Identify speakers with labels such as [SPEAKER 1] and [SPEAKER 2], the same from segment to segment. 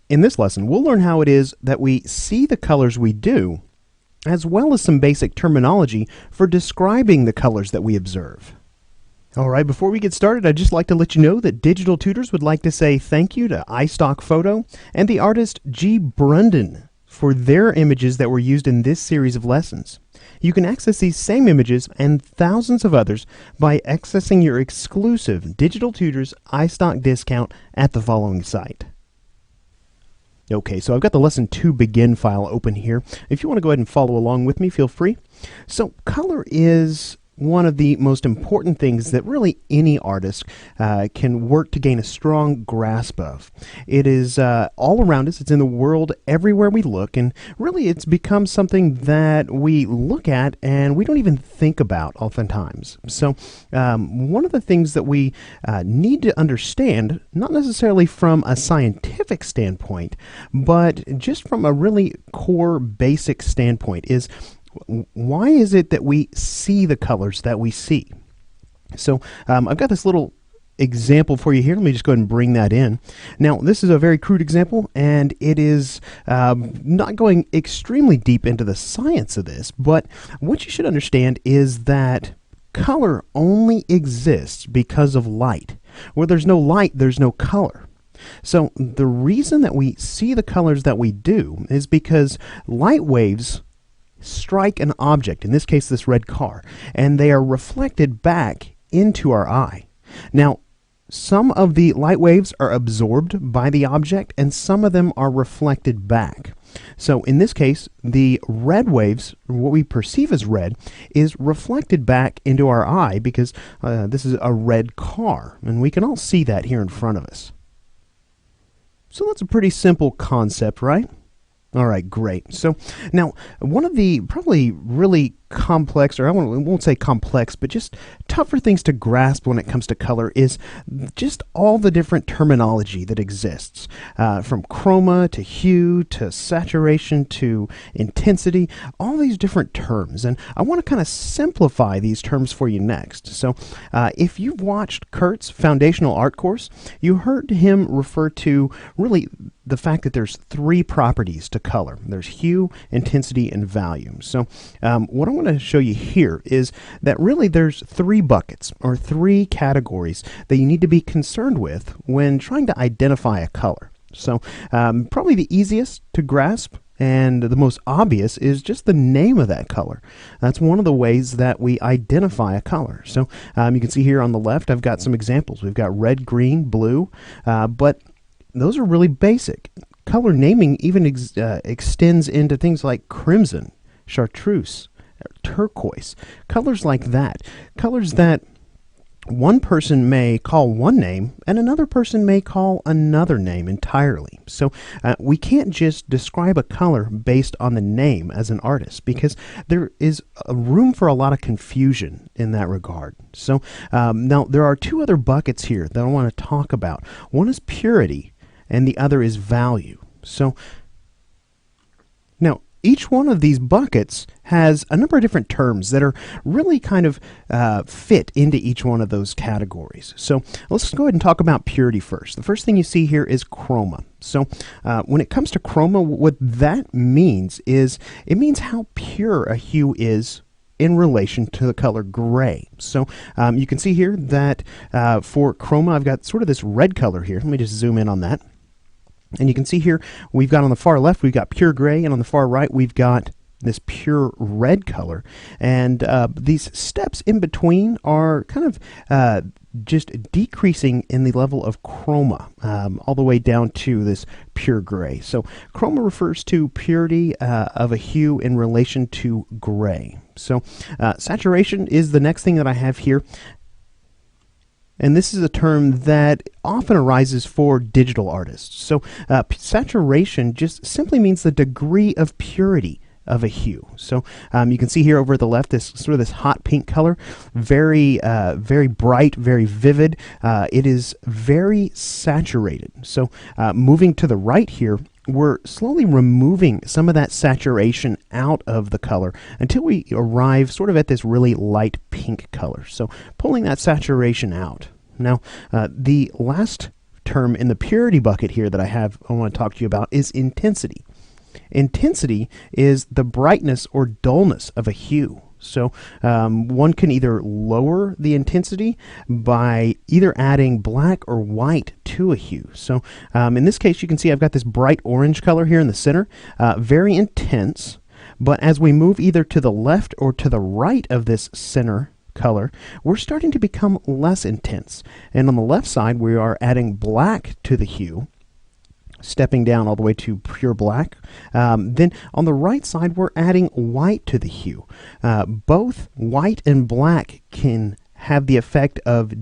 [SPEAKER 1] In this lesson, we'll learn how it is that we see the colors we do, as well as some basic terminology for describing the colors that we observe. Alright, before we get started, I'd just like to let you know that Digital Tutors would like to say thank you to iStock Photo and the artist G. Brunden for their images that were used in this series of lessons. You can access these same images and thousands of others by accessing your exclusive Digital Tutors iStock discount at the following site. Okay, so I've got the Lesson 2 Begin file open here. If you want to go ahead and follow along with me, feel free. So color is one of the most important things that really any artist can work to gain a strong grasp of. It is all around us. It's in the world everywhere we look, and really it's become something that we look at and we don't even think about oftentimes. So one of the things that we need to understand, not necessarily from a scientific standpoint, but just from a really core basic standpoint, is why is it that we see the colors that we see? So I've got this little example for you here. Let me just go ahead and bring that in. Now, this is a very crude example, and it is not going extremely deep into the science of this, but what you should understand is that color only exists because of light. Where there's no light, there's no color. So the reason that we see the colors that we do is because light waves strike an object, in this case this red car, and they are reflected back into our eye. Now, some of the light waves are absorbed by the object and some of them are reflected back. So in this case, the red waves, what we perceive as red, is reflected back into our eye because this is a red car, and we can all see that here in front of us. So that's a pretty simple concept, right? Alright, great. So now one of the probably really complex, or I won't say complex, but just tougher things to grasp when it comes to color is just all the different terminology that exists, from chroma to hue to saturation to intensity, all these different terms. And I want to kind of simplify these terms for you next. So if you've watched Kurt's foundational art course, you heard him refer to really the fact that there's three properties to color. There's hue, intensity, and value. So what I want to show you here is that really there's three buckets or three categories that you need to be concerned with when trying to identify a color. So probably the easiest to grasp and the most obvious is just the name of that color. That's one of the ways that we identify a color. So you can see here on the left I've got some examples. We've got red, green, blue, but those are really basic. Color naming even extends into things like crimson, chartreuse, turquoise, colors like that. Colors that one person may call one name and another person may call another name entirely. So we can't just describe a color based on the name as an artist because there is a room for a lot of confusion in that regard. So now there are two other buckets here that I want to talk about. One is purity and the other is value. So now each one of these buckets has a number of different terms that are really kind of fit into each one of those categories. So let's go ahead and talk about purity first. The first thing you see here is chroma. So when it comes to chroma, what that means is it means how pure a hue is in relation to the color gray. So you can see here that for chroma I've got sort of this red color here. Let me just zoom in on that. And you can see here we've got on the far left we've got pure gray, and on the far right we've got this pure red color. And these steps in between are kind of just decreasing in the level of chroma all the way down to this pure gray. So chroma refers to purity of a hue in relation to gray. So saturation is the next thing that I have here. And this is a term that often arises for digital artists. So saturation just simply means the degree of purity of a hue. So you can see here over at the left this sort of this hot pink color, very bright, very vivid. It is very saturated. So moving to the right here, we're slowly removing some of that saturation out of the color until we arrive sort of at this really light pink color. So pulling that saturation out. Now, the last term in the purity bucket here that I want to talk to you about is intensity. Intensity is the brightness or dullness of a hue. So one can either lower the intensity by either adding black or white to a hue. So in this case, you can see I've got this bright orange color here in the center, very intense. But as we move either to the left or to the right of this center color, we're starting to become less intense. And on the left side, we are adding black to the hue, stepping down all the way to pure black. Then on the right side, we're adding white to the hue. Both white and black can have the effect of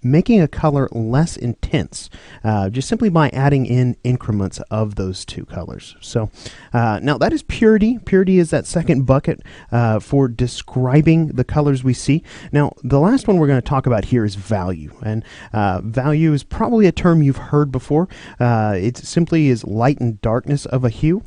[SPEAKER 1] making a color less intense, just simply by adding in increments of those two colors. So now that is purity. Purity is that second bucket for describing the colors we see. Now the last one we're going to talk about here is value, and value is probably a term you've heard before. It simply is light and darkness of a hue.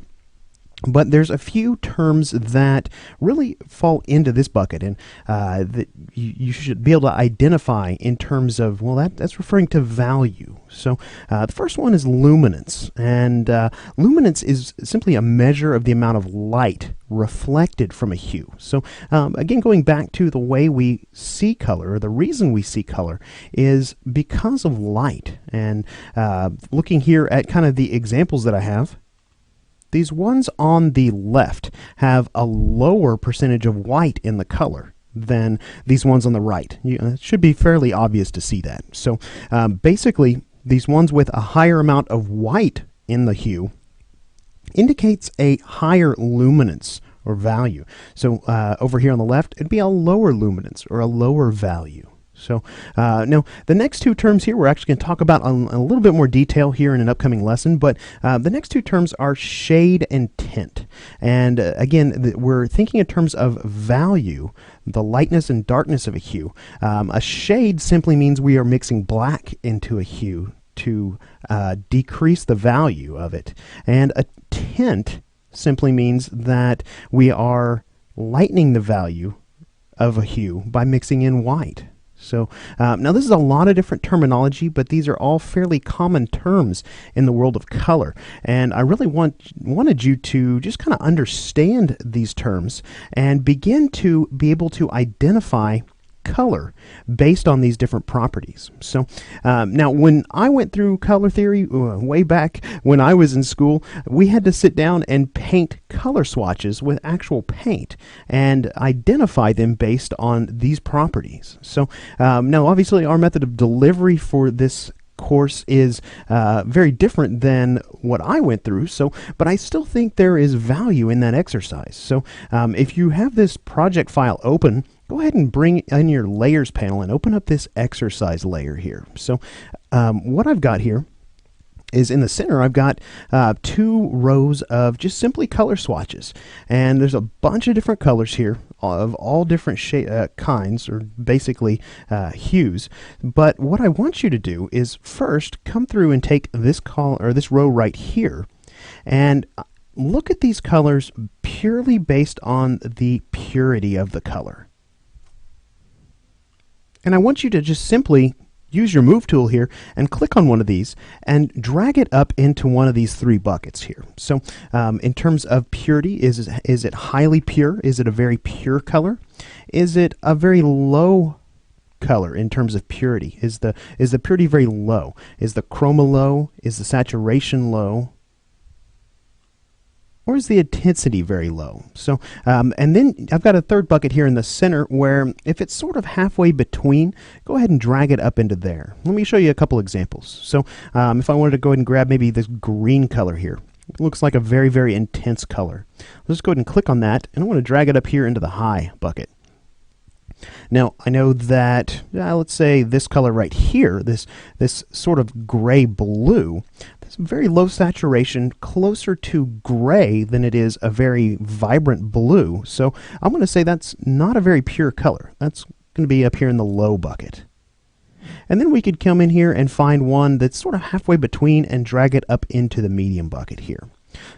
[SPEAKER 1] But there's a few terms that really fall into this bucket, and that you should be able to identify in terms of, well, that's referring to value. So the first one is luminance, and luminance is simply a measure of the amount of light reflected from a hue. So again, going back to the way we see color, or the reason we see color is because of light. And looking here at kind of the examples that I have, these ones on the left have a lower percentage of white in the color than these ones on the right. It should be fairly obvious to see that. So basically, these ones with a higher amount of white in the hue indicates a higher luminance or value. So over here on the left, it'd be a lower luminance or a lower value. So now the next two terms here we're actually going to talk about in a little bit more detail here in an upcoming lesson, but the next two terms are shade and tint. And again, we're thinking in terms of value, the lightness and darkness of a hue. A shade simply means we are mixing black into a hue to decrease the value of it. And a tint simply means that we are lightening the value of a hue by mixing in white. So now this is a lot of different terminology, but these are all fairly common terms in the world of color. And I really wanted you to just kind of understand these terms and begin to be able to identify color based on these different properties. So now when I went through color theory way back when I was in school, we had to sit down and paint color swatches with actual paint and identify them based on these properties. So now obviously our method of delivery for this course is very different than what I went through, but I still think there is value in that exercise. So if you have this project file open, go ahead and bring in your layers panel and open up this exercise layer here. So what I've got here is in the center, I've got 2 rows of just simply color swatches. And there's a bunch of different colors here of all different kinds, or basically hues. But what I want you to do is first come through and take this row right here and look at these colors purely based on the purity of the color. And I want you to just simply use your move tool here and click on one of these and drag it up into one of these 3 buckets here. So in terms of purity, is it highly pure? Is it a very pure color? Is it a very low color in terms of purity? Is the purity very low? Is the chroma low? Is the saturation low? Or is the intensity very low? So, and then I've got a 3rd bucket here in the center where if it's sort of halfway between, go ahead and drag it up into there. Let me show you a couple examples. So if I wanted to go ahead and grab maybe this green color here, it looks like a very, very intense color. Let's go ahead and click on that, and I want to drag it up here into the high bucket. Now I know that let's say this color right here, this sort of gray blue, that's very low saturation, closer to gray than it is a very vibrant blue. So I'm going to say that's not a very pure color. That's going to be up here in the low bucket. And then we could come in here and find one that's sort of halfway between and drag it up into the medium bucket here.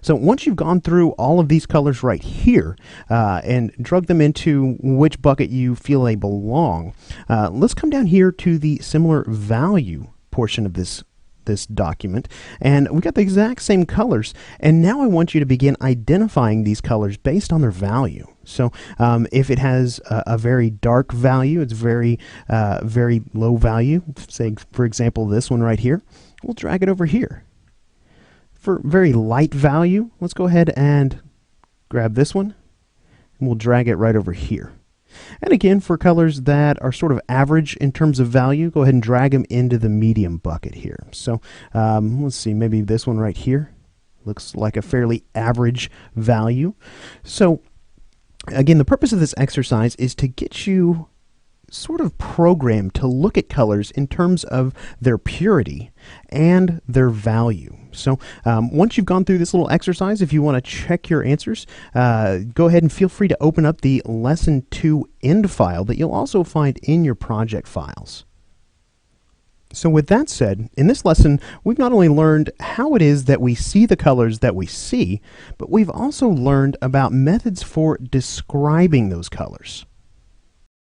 [SPEAKER 1] So once you've gone through all of these colors right here and drug them into which bucket you feel they belong, let's come down here to the similar value portion of this this document, and we got the exact same colors, and now I want you to begin identifying these colors based on their value. So if it has a very dark value, it's very low value, say for example this one right here, we'll drag it over here. For very light value, let's go ahead and grab this one, and we'll drag it right over here. And again, for colors that are sort of average in terms of value, go ahead and drag them into the medium bucket here. So let's see, maybe this one right here looks like a fairly average value. So again, the purpose of this exercise is to get you sort of programmed to look at colors in terms of their purity and their value. So once you've gone through this little exercise, if you want to check your answers, go ahead and feel free to open up the Lesson 2 end file that you'll also find in your project files. So with that said, in this lesson, we've not only learned how it is that we see the colors that we see, but we've also learned about methods for describing those colors.